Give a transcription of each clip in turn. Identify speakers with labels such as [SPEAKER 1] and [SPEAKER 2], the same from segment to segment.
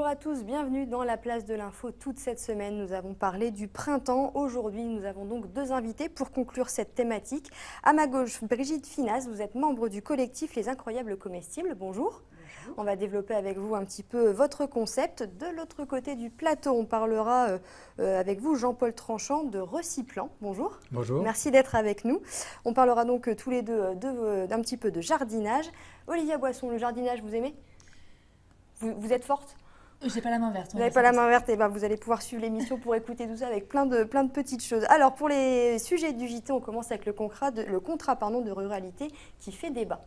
[SPEAKER 1] Bonjour à tous, bienvenue dans la place de l'info. Toute cette semaine, nous avons parlé du printemps. Aujourd'hui, nous avons donc deux invités pour conclure cette thématique. À ma gauche, Brigitte Finas, vous êtes membre du collectif Les Incroyables Comestibles. Bonjour. Bonjour. On va développer avec vous un petit peu votre concept. De l'autre côté du plateau, on parlera avec vous, Jean-Paul Tranchant, de Recyplant. Bonjour.
[SPEAKER 2] Bonjour.
[SPEAKER 1] Merci d'être avec nous. On parlera donc tous les deux d'un petit peu de jardinage. Olivia Boisson, le jardinage, vous aimez ? Vous êtes forte ?
[SPEAKER 3] J'ai pas la main verte.
[SPEAKER 1] Vous n'avez pas la main verte, et ben vous allez pouvoir suivre l'émission pour écouter tout ça avec plein de petites choses. Alors pour les sujets du JT, on commence avec le contrat de ruralité qui fait débat.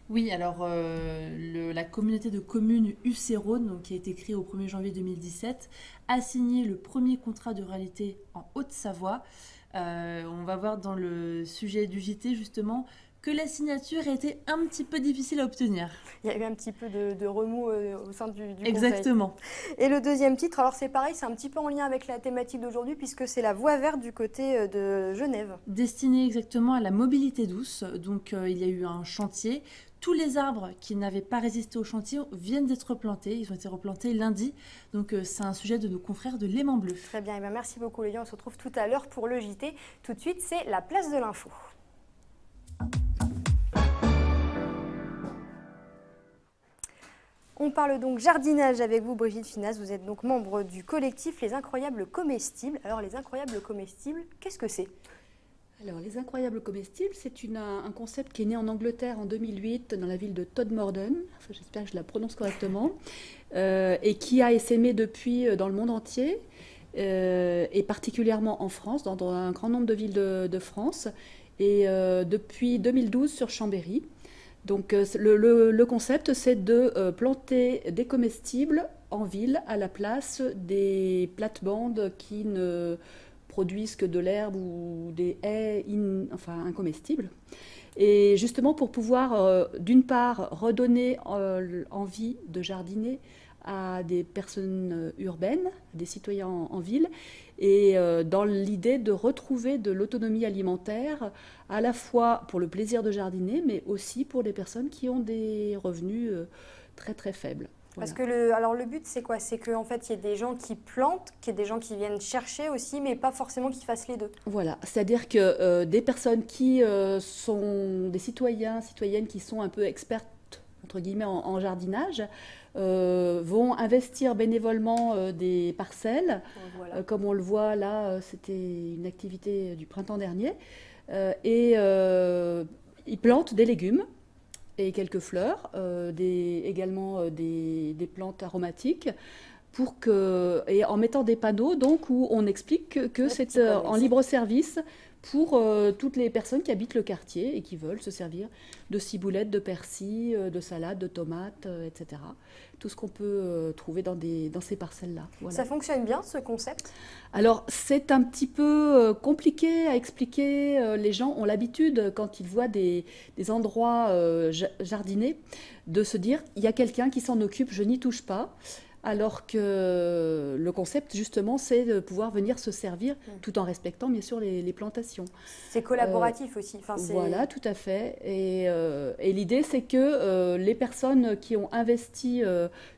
[SPEAKER 3] Oui, alors la communauté de communes UC-Rhône, donc, qui a été créée au 1er janvier 2017, a signé le premier contrat de ruralité en Haute-Savoie. On va voir dans le sujet du JT justement que la signature a été un petit peu difficile à obtenir.
[SPEAKER 1] Il y a eu un petit peu de remous au sein du
[SPEAKER 3] Exactement.
[SPEAKER 1] Conseil. Et le deuxième titre, alors c'est pareil, c'est un petit peu en lien avec la thématique d'aujourd'hui puisque c'est la voie verte du côté de Genève.
[SPEAKER 3] Destinée exactement à la mobilité douce. Donc il y a eu un chantier. Tous les arbres qui n'avaient pas résisté au chantier viennent d'être replantés. Ils ont été replantés lundi. Donc c'est un sujet de nos confrères de Léman Bleu.
[SPEAKER 1] Très bien, et bien merci beaucoup les gars. On se retrouve tout à l'heure pour le JT. Tout de suite, c'est la place de l'info. On parle donc jardinage avec vous, Brigitte Finas. Vous êtes donc membre du collectif Les Incroyables Comestibles. Alors, les Incroyables Comestibles, qu'est-ce que c'est ?
[SPEAKER 4] Alors, les Incroyables Comestibles, c'est un concept qui est né en Angleterre en 2008 dans la ville de Todmorden, enfin, j'espère que je la prononce correctement, et qui a essaimé depuis dans le monde entier, et particulièrement en France, dans un grand nombre de villes de France, et depuis 2012 sur Chambéry. Donc le concept, c'est de planter des comestibles en ville à la place des plates-bandes qui ne produisent que de l'herbe ou des haies incomestibles. Et justement pour pouvoir, d'une part, redonner envie de jardiner à des personnes urbaines, des citoyens en ville, et dans l'idée de retrouver de l'autonomie alimentaire, à la fois pour le plaisir de jardiner, mais aussi pour les personnes qui ont des revenus très très faibles.
[SPEAKER 1] Voilà. Parce que le but, c'est quoi ? C'est qu'en fait, il y ait des gens qui plantent, qu'il y ait des gens qui viennent chercher aussi, mais pas forcément qu'ils fassent les deux.
[SPEAKER 4] Voilà, c'est-à-dire que des personnes qui sont des citoyennes qui sont un peu expertes, entre guillemets, en jardinage, vont investir bénévolement des parcelles. Voilà. Comme on le voit là, c'était une activité du printemps dernier. Et ils plantent des légumes et quelques fleurs, également des plantes aromatiques, et en mettant des panneaux donc, où on explique que c'est en libre service pour toutes les personnes qui habitent le quartier et qui veulent se servir de ciboulettes, de persil, de salades, de tomates, etc. Tout ce qu'on peut trouver dans ces parcelles-là.
[SPEAKER 1] Voilà. Ça fonctionne bien, ce concept ?
[SPEAKER 4] Alors, c'est un petit peu compliqué à expliquer. Les gens ont l'habitude, quand ils voient des endroits jardinés, de se dire « il y a quelqu'un qui s'en occupe, je n'y touche pas ». Alors que le concept, justement, c'est de pouvoir venir se servir tout en respectant, bien sûr, les plantations.
[SPEAKER 1] C'est collaboratif aussi.
[SPEAKER 4] Voilà, tout à fait. Et l'idée, c'est que les personnes qui ont investi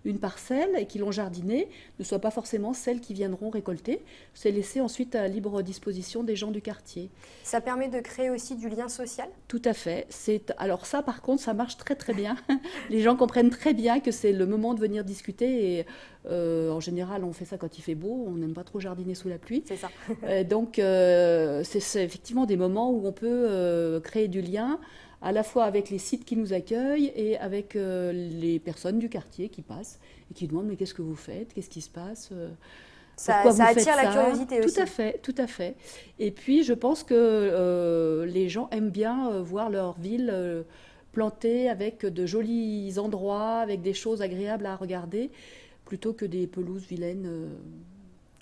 [SPEAKER 4] une parcelle et qui l'ont jardinée ne soient pas forcément celles qui viendront récolter. C'est laissé ensuite à libre disposition des gens du quartier.
[SPEAKER 1] Ça permet de créer aussi du lien social ?
[SPEAKER 4] Tout à fait. Alors ça, par contre, ça marche très très bien. Les gens comprennent très bien que c'est le moment de venir discuter et en général, on fait ça quand il fait beau, on n'aime pas trop jardiner sous la pluie.
[SPEAKER 1] C'est ça.
[SPEAKER 4] Donc, c'est effectivement des moments où on peut créer du lien, à la fois avec les sites qui nous accueillent et avec les personnes du quartier qui passent et qui demandent « mais qu'est-ce que vous faites ? Qu'est-ce qui se passe ?»
[SPEAKER 1] Ça attire la curiosité aussi.
[SPEAKER 4] Tout à fait. Et puis, je pense que les gens aiment bien voir leur ville plantée avec de jolis endroits, avec des choses agréables à regarder, plutôt que des pelouses vilaines.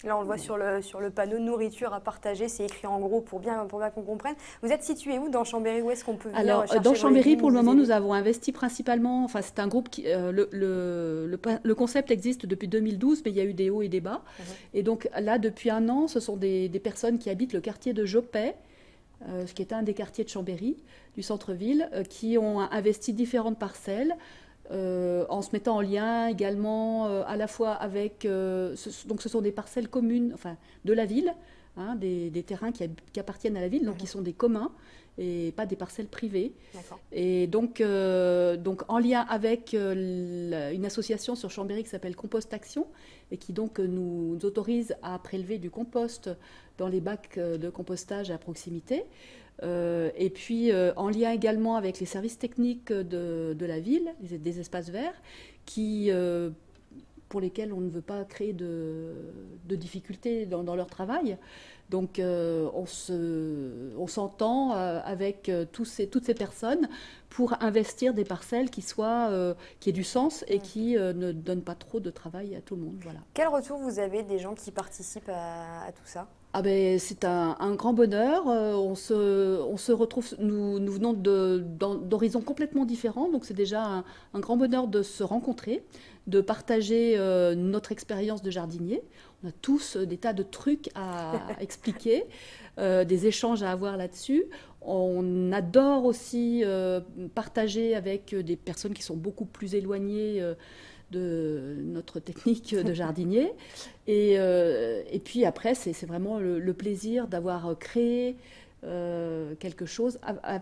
[SPEAKER 1] Là, on le voit sur le panneau nourriture à partager, c'est écrit en gros pour bien qu'on comprenne. Vous êtes situé où dans Chambéry ? Où est-ce qu'on peut venir chercher
[SPEAKER 4] dans Chambéry, pour le moment, nous avons investi principalement. Enfin, c'est un groupe qui le concept existe depuis 2012, mais il y a eu des hauts et des bas. Et donc là, depuis un an, ce sont des personnes qui habitent le quartier de Jopet, ce qui est un des quartiers de Chambéry, du centre-ville, qui ont investi différentes parcelles. en se mettant en lien également à la fois avec... donc ce sont des parcelles communes, enfin de la ville, hein, des terrains qui appartiennent à la ville, donc qui sont des communs et pas des parcelles privées.
[SPEAKER 1] D'accord.
[SPEAKER 4] Et donc en lien avec une association sur Chambéry qui s'appelle Compost Action et qui donc nous autorise à prélever du compost dans les bacs de compostage à proximité. Et puis en lien également avec les services techniques de la ville, des espaces verts, pour lesquels on ne veut pas créer de difficultés dans leur travail. Donc on s'entend avec toutes ces personnes pour investir des parcelles qui aient du sens et qui ne donnent pas trop de travail à tout le monde. Voilà.
[SPEAKER 1] Quel retour vous avez des gens qui participent à tout ça?
[SPEAKER 4] Ah ben, c'est un grand bonheur. On se retrouve, nous venons d'horizons complètement différents, donc c'est déjà un grand bonheur de se rencontrer, de partager notre expérience de jardinier. On a tous des tas de trucs à expliquer, des échanges à avoir là-dessus. On adore aussi partager avec des personnes qui sont beaucoup plus éloignées de notre technique de jardinier. Et puis après, c'est vraiment le plaisir d'avoir créé quelque chose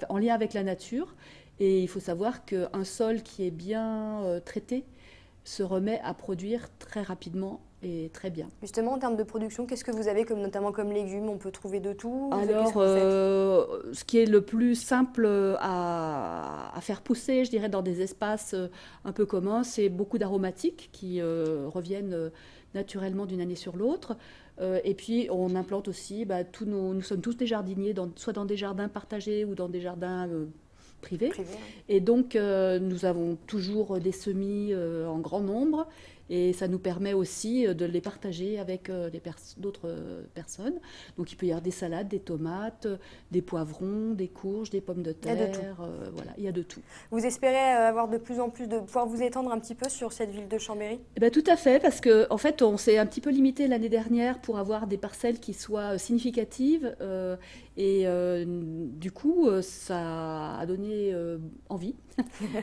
[SPEAKER 4] en lien avec la nature. Et il faut savoir qu'un sol qui est bien traité se remet à produire très rapidement et très bien.
[SPEAKER 1] Justement, en termes de production, qu'est-ce que vous avez notamment comme légumes? On peut trouver de tout?
[SPEAKER 4] Alors, ce qui est le plus simple à faire pousser, je dirais, dans des espaces un peu communs, c'est beaucoup d'aromatiques qui reviennent naturellement d'une année sur l'autre. Et puis, on implante aussi, nous sommes tous des jardiniers, soit dans des jardins partagés ou dans des jardins privés.
[SPEAKER 1] Hein.
[SPEAKER 4] Et donc, nous avons toujours des semis en grand nombre. Et ça nous permet aussi de les partager avec d'autres personnes. Donc il peut y avoir des salades, des tomates, des poivrons, des courges, des pommes de terre.
[SPEAKER 1] Il y a de tout.
[SPEAKER 4] Voilà, il y a de tout.
[SPEAKER 1] Vous espérez avoir de plus en plus pouvoir vous étendre un petit peu sur cette ville de Chambéry?
[SPEAKER 4] Eh bien, tout à fait, parce qu'en fait, on s'est un petit peu limité l'année dernière pour avoir des parcelles qui soient significatives. Du coup, ça a donné envie,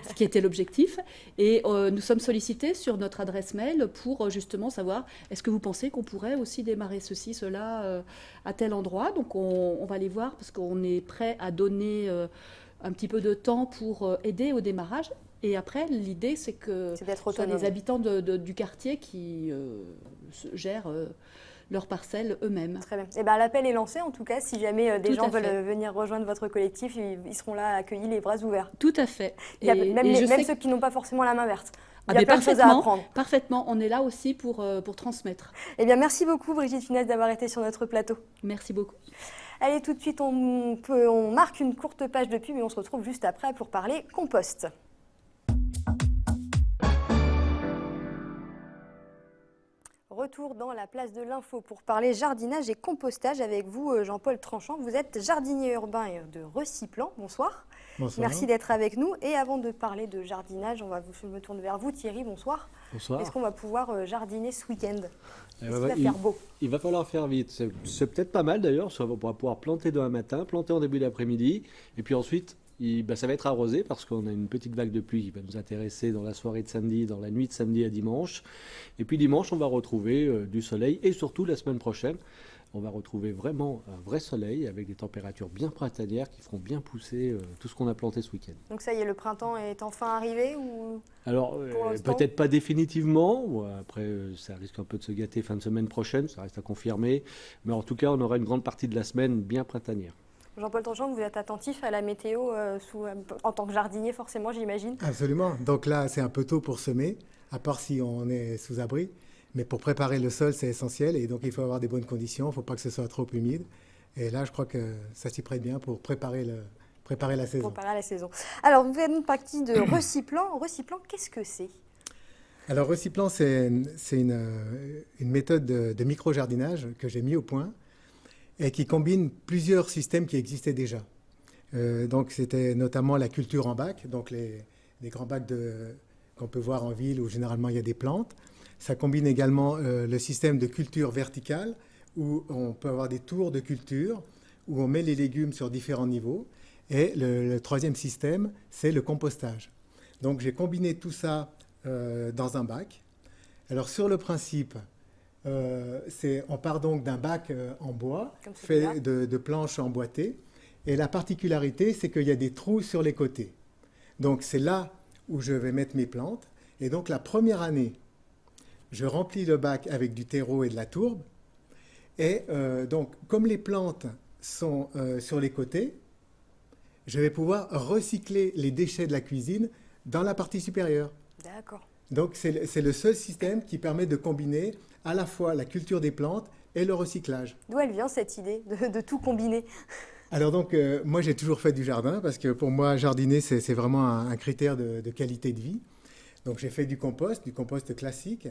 [SPEAKER 4] ce qui était l'objectif. Et nous sommes sollicités sur notre adresse mail pour justement savoir, est-ce que vous pensez qu'on pourrait aussi démarrer ceci, cela à tel endroit? Donc on va les voir parce qu'on est prêt à donner un petit peu de temps pour aider au démarrage. Et après, l'idée, c'est que ce soit les habitants du quartier qui gèrent leurs parcelles eux-mêmes.
[SPEAKER 1] Très bien. Et l'appel est lancé en tout cas. Si jamais des gens veulent venir rejoindre votre collectif, ils seront là accueillis les bras ouverts.
[SPEAKER 4] Tout à fait.
[SPEAKER 1] Même ceux qui n'ont pas forcément la main verte. Il y a plein de choses à apprendre.
[SPEAKER 4] Parfaitement. On est là aussi pour transmettre.
[SPEAKER 1] Eh bien, merci beaucoup Brigitte Finesse d'avoir été sur notre plateau.
[SPEAKER 4] Merci beaucoup.
[SPEAKER 1] Allez, tout de suite, on marque une courte page de pub et on se retrouve juste après pour parler compost. Retour dans la place de l'info pour parler jardinage et compostage avec vous, Jean-Paul Tranchant. Vous êtes jardinier urbain et de Recyplant. Bonsoir.
[SPEAKER 2] Bonsoir.
[SPEAKER 1] Merci d'être avec nous. Et avant de parler de jardinage, je me tourne vers vous, Thierry. Bonsoir.
[SPEAKER 2] Bonsoir.
[SPEAKER 1] Est-ce qu'on va pouvoir jardiner ce week-end? Est-ce qu'il
[SPEAKER 2] va
[SPEAKER 1] faire beau?
[SPEAKER 2] Il va falloir faire vite. C'est peut-être pas mal d'ailleurs. On va pouvoir planter demain matin, planter en début d'après-midi. Et puis ensuite, ça va être arrosé parce qu'on a une petite vague de pluie qui va nous intéresser dans la soirée de samedi, dans la nuit de samedi à dimanche. Et puis dimanche, on va retrouver du soleil. Et surtout, la semaine prochaine, on va retrouver vraiment un vrai soleil avec des températures bien printanières qui feront bien pousser tout ce qu'on a planté ce week-end.
[SPEAKER 1] Donc ça y est, le printemps est enfin arrivé ou...
[SPEAKER 2] Alors, peut-être pas définitivement. Après, ça risque un peu de se gâter fin de semaine prochaine. Ça reste à confirmer. Mais en tout cas, on aura une grande partie de la semaine bien printanière.
[SPEAKER 1] Jean-Paul Tranchant, vous êtes attentif à la météo en tant que jardinier, forcément, j'imagine?
[SPEAKER 5] Absolument. Donc là, c'est un peu tôt pour semer, à part si on est sous abri. Mais pour préparer le sol, c'est essentiel. Et donc, il faut avoir des bonnes conditions. Il ne faut pas que ce soit trop humide. Et là, je crois que ça s'y prête bien pour préparer la saison.
[SPEAKER 1] Préparer la saison. Alors, vous faites une partie de Recyplant. Recyplant, qu'est-ce que c'est?
[SPEAKER 5] Alors, Recyplant, c'est une méthode de micro-jardinage que j'ai mis au point et qui combine plusieurs systèmes qui existaient déjà. Donc, c'était notamment la culture en bac, donc les grands bacs qu'on peut voir en ville où généralement il y a des plantes. Ça combine également le système de culture verticale où on peut avoir des tours de culture, où on met les légumes sur différents niveaux. Et le troisième système, c'est le compostage. Donc j'ai combiné tout ça dans un bac. Alors sur le principe, on part donc d'un bac en bois, fait de planches emboîtées. Et la particularité, c'est qu'il y a des trous sur les côtés. Donc c'est là où je vais mettre mes plantes. Et donc la première année, je remplis le bac avec du terreau et de la tourbe. Et donc comme les plantes sont sur les côtés, je vais pouvoir recycler les déchets de la cuisine dans la partie supérieure.
[SPEAKER 1] D'accord.
[SPEAKER 5] Donc c'est le seul système qui permet de combiner à la fois la culture des plantes et le recyclage.
[SPEAKER 1] D'où elle vient cette idée de tout combiner?
[SPEAKER 5] Alors donc, moi j'ai toujours fait du jardin parce que pour moi, jardiner, c'est vraiment un critère de qualité de vie. Donc j'ai fait du compost classique.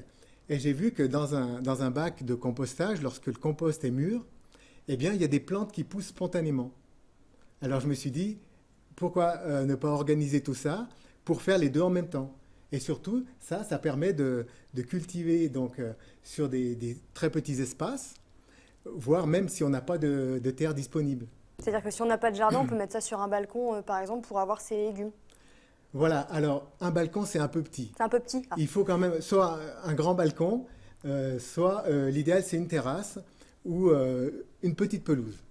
[SPEAKER 5] Et j'ai vu que dans un bac de compostage, lorsque le compost est mûr, eh bien, il y a des plantes qui poussent spontanément. Alors je me suis dit, pourquoi ne pas organiser tout ça pour faire les deux en même temps? Et surtout, ça permet de cultiver donc, sur des très petits espaces, voire même si on n'a pas de terre disponible.
[SPEAKER 1] C'est-à-dire que si on n'a pas de jardin, on peut mettre ça sur un balcon, par exemple, pour avoir ses légumes.
[SPEAKER 5] Voilà, alors un balcon, c'est un peu petit.
[SPEAKER 1] C'est un peu petit.
[SPEAKER 5] Il faut quand même soit un grand balcon, soit l'idéal, c'est une terrasse ou une petite pelouse.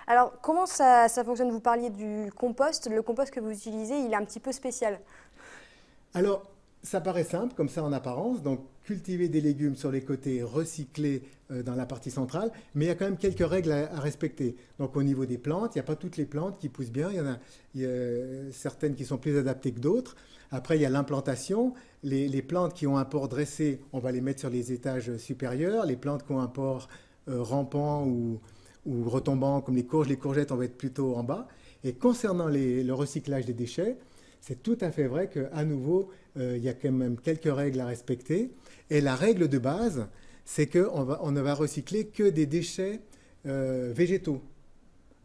[SPEAKER 1] Alors, comment ça fonctionne? Vous parliez du compost. Le compost que vous utilisez, il est un petit peu spécial.
[SPEAKER 5] Alors, ça paraît simple, comme ça en apparence, donc cultiver des légumes sur les côtés, recycler dans la partie centrale, mais il y a quand même quelques règles à respecter. Donc au niveau des plantes, il n'y a pas toutes les plantes qui poussent bien, il y a certaines qui sont plus adaptées que d'autres. Après, il y a l'implantation. Les plantes qui ont un port dressé, on va les mettre sur les étages supérieurs. Les plantes qui ont un port rampant ou retombant, comme les courges, les courgettes, on va être plutôt en bas. Et concernant le recyclage des déchets, c'est tout à fait vrai qu'à nouveau, il y a quand même quelques règles à respecter. Et la règle de base, c'est qu'on ne va recycler que des déchets végétaux.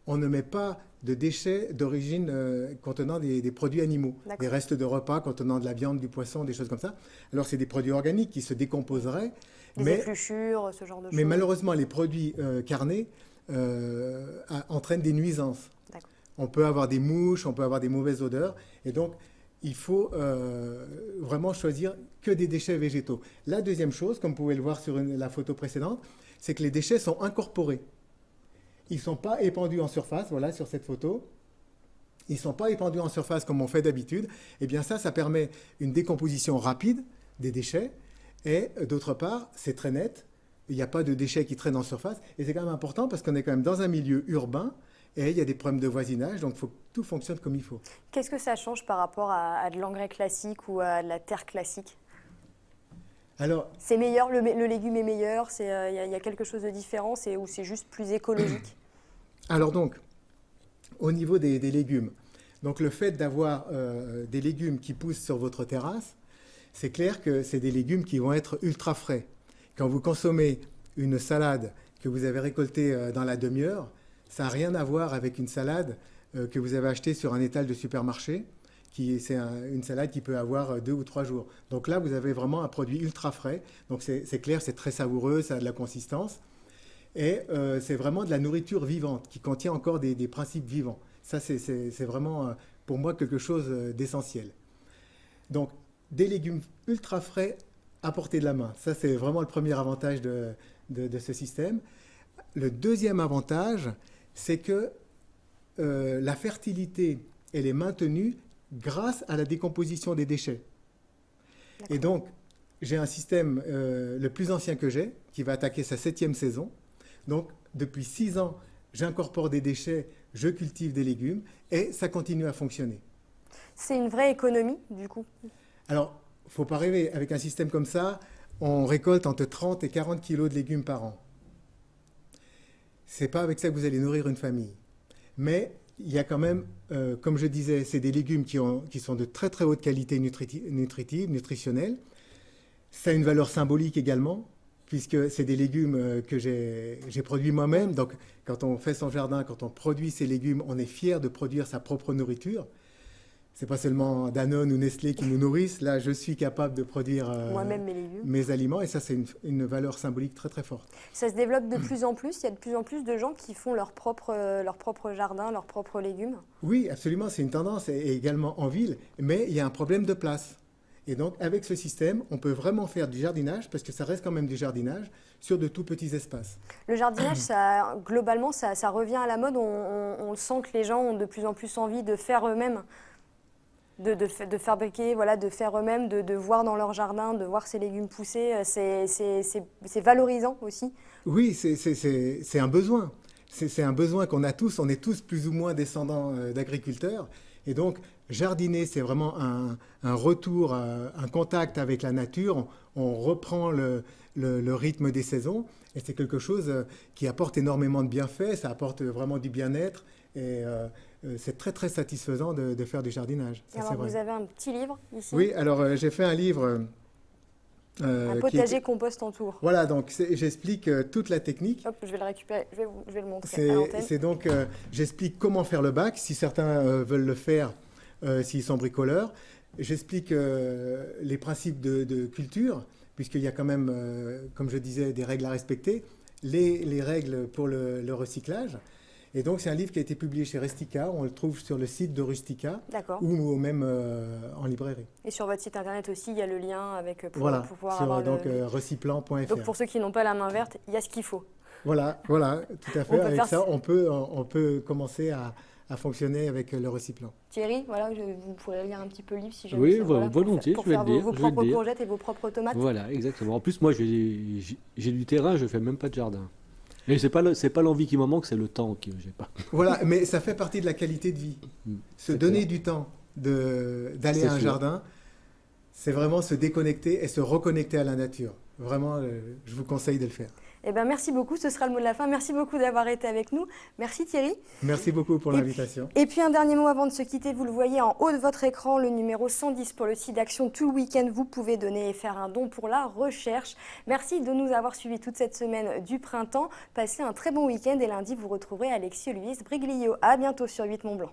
[SPEAKER 5] On ne met pas de déchets d'origine contenant des produits animaux, des restes de repas contenant de la viande, du poisson, des choses comme ça. Alors, c'est des produits organiques qui se décomposeraient.
[SPEAKER 1] Des épluchures, ce genre de choses.
[SPEAKER 5] Mais malheureusement, les produits carnés entraînent des nuisances. On peut avoir des mouches, on peut avoir des mauvaises odeurs. Et donc, il faut vraiment choisir que des déchets végétaux. La deuxième chose, comme vous pouvez le voir sur la photo précédente, c'est que les déchets sont incorporés. Ils ne sont pas épandus en surface, voilà, sur cette photo. Ils ne sont pas épandus en surface comme on fait d'habitude. Eh bien ça permet une décomposition rapide des déchets. Et d'autre part, c'est très net. Il n'y a pas de déchets qui traînent en surface. Et c'est quand même important parce qu'on est quand même dans un milieu urbain. Et il y a des problèmes de voisinage, donc il faut que tout fonctionne comme il faut.
[SPEAKER 1] Qu'est-ce que ça change par rapport à de l'engrais classique ou à de la terre classique?
[SPEAKER 5] Alors,
[SPEAKER 1] c'est meilleur, le légume est meilleur, il y a quelque chose de différent, ou c'est juste plus écologique?
[SPEAKER 5] Alors donc, au niveau des légumes, donc le fait d'avoir des légumes qui poussent sur votre terrasse, c'est clair que c'est des légumes qui vont être ultra frais. Quand vous consommez une salade que vous avez récoltée dans la demi-heure, ça n'a rien à voir avec une salade que vous avez achetée sur un étal de supermarché. C'est une salade qui peut avoir 2 ou 3 jours. Donc là, vous avez vraiment un produit ultra frais. Donc c'est clair, c'est très savoureux, ça a de la consistance. Et c'est vraiment de la nourriture vivante qui contient encore des principes vivants. Ça, c'est vraiment pour moi quelque chose d'essentiel. Donc des légumes ultra frais à portée de la main. Ça, c'est vraiment le premier avantage de ce système. Le deuxième avantage, c'est que la fertilité, elle est maintenue grâce à la décomposition des déchets. Et donc, j'ai un système le plus ancien que j'ai, qui va attaquer sa 7e saison. Donc, depuis 6 ans, j'incorpore des déchets, je cultive des légumes, et ça continue à fonctionner. C'est
[SPEAKER 1] une vraie économie, du coup?
[SPEAKER 5] Alors, il ne faut pas rêver. Avec un système comme ça, on récolte entre 30 et 40 kilos de légumes par an. Ce n'est pas avec ça que vous allez nourrir une famille. Mais il y a quand même, comme je disais, c'est des légumes qui sont de très très haute qualité nutritionnelle. Ça a une valeur symbolique également, puisque c'est des légumes que j'ai produits moi-même. Donc quand on fait son jardin, quand on produit ces légumes, on est fier de produire sa propre nourriture. C'est pas seulement Danone ou Nestlé qui nous nourrissent. Là, je suis capable de produire
[SPEAKER 1] Moi-même mes légumes.
[SPEAKER 5] mes aliments et ça, c'est une valeur symbolique très très forte.
[SPEAKER 1] Ça se développe de plus en plus. Il y a de plus en plus de gens qui font leur propre jardin, leurs propres légumes.
[SPEAKER 5] Oui, absolument, c'est une tendance et également en ville, mais il y a un problème de place. Et donc, avec ce système, on peut vraiment faire du jardinage, parce que ça reste quand même du jardinage, sur de tout petits espaces.
[SPEAKER 1] Le jardinage, globalement, ça revient à la mode. On sent que les gens ont de plus en plus envie de faire eux-mêmes, de fabriquer, voilà, de faire eux-mêmes, de voir dans leur jardin, de voir ces légumes pousser. C'est valorisant aussi.
[SPEAKER 5] Oui, c'est un besoin. C'est un besoin qu'on a tous. On est tous plus ou moins descendants d'agriculteurs. Et donc, jardiner, c'est vraiment un retour, un contact avec la nature. On reprend le rythme des saisons. Et c'est quelque chose qui apporte énormément de bienfaits. Ça apporte vraiment du bien-être. Et c'est très, très satisfaisant de faire du jardinage. Ça,
[SPEAKER 1] Alors,
[SPEAKER 5] c'est vrai.
[SPEAKER 1] vous avez un petit livre ici.
[SPEAKER 5] Oui, alors j'ai fait un livre...
[SPEAKER 1] Un potager compost en tour.
[SPEAKER 5] Voilà, donc j'explique toute la technique.
[SPEAKER 1] Hop, je vais le récupérer, je vais le montrer à l'antenne.
[SPEAKER 5] C'est donc, j'explique comment faire le bac, si certains veulent le faire, s'ils sont bricoleurs. J'explique les principes de culture, puisqu'il y a quand même, comme je disais, des règles à respecter, les règles pour le recyclage. Et donc, c'est un livre qui a été publié chez Rustica. On le trouve sur le site de Rustica ou même en librairie.
[SPEAKER 1] Et sur votre site internet aussi, il y a le lien avec pour pouvoir
[SPEAKER 5] sur
[SPEAKER 1] avoir
[SPEAKER 5] reciplant.fr.
[SPEAKER 1] Donc, pour ceux qui n'ont pas la main verte, il y a ce qu'il faut.
[SPEAKER 5] Voilà, tout à fait. Avec ça, on peut commencer à fonctionner avec le reciplant.
[SPEAKER 1] Thierry, voilà, vous pourrez lire un petit peu le livre si jamais.
[SPEAKER 2] Oui, volontiers,
[SPEAKER 1] pour
[SPEAKER 2] je vais
[SPEAKER 1] faire
[SPEAKER 2] le lire.
[SPEAKER 1] vos propres courgettes et vos propres tomates.
[SPEAKER 2] Voilà, exactement. En plus, moi, j'ai du terrain, je fais même pas de jardin. Et c'est pas l'envie qui me manque, c'est le temps que j'ai pas.
[SPEAKER 5] Voilà, mais ça fait partie de la qualité de vie. Se donner du temps d'aller à un jardin, c'est vraiment se déconnecter et se reconnecter à la nature. Vraiment, je vous conseille de le faire.
[SPEAKER 1] Eh ben, merci beaucoup, ce sera le mot de la fin. Merci beaucoup d'avoir été avec nous. Merci Thierry.
[SPEAKER 5] Merci beaucoup pour l'invitation.
[SPEAKER 1] Et puis un dernier mot avant de se quitter, vous le voyez en haut de votre écran, le numéro 110 pour le site d'Action Tout le Week-end. Vous pouvez donner et faire un don pour la recherche. Merci de nous avoir suivis toute cette semaine du printemps. Passez un très bon week-end et lundi, vous retrouverez Alexis Louise Briglio. À bientôt sur 8 Mont Blanc.